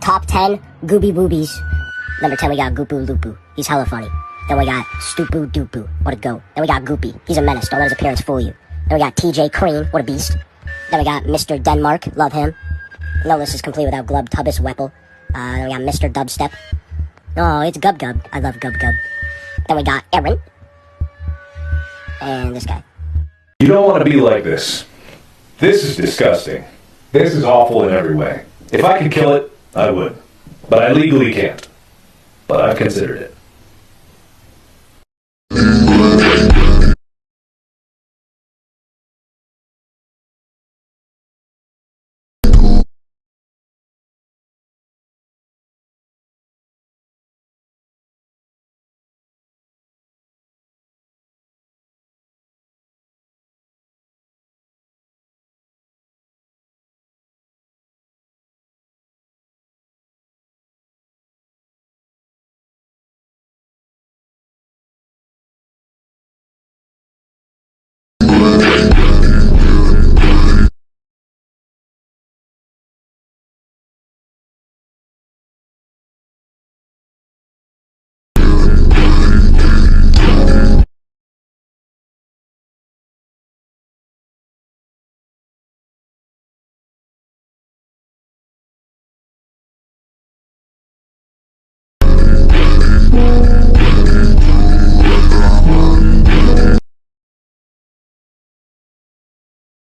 Top 10 Gooby Boobies. Number 10, we got Goopoo Loopoo. He's hella funny. Then we got Stoopoo Doopoo. What a goat. Then we got Goopy. He's a menace. Don't let his appearance fool you. Then we got TJ Cream. What a beast. Then we got Mr. Denmark. Love him. No list is complete without Glubtubus Weppel. Then we got Mr. Dubstep. Oh, it's Gub Gub. I love Gub Gub. Then we got Aaron. And this guy. You don't want to be like this. This is disgusting. This is awful in every way. If I could kill it, I would. But I legally can't. But I've considered it.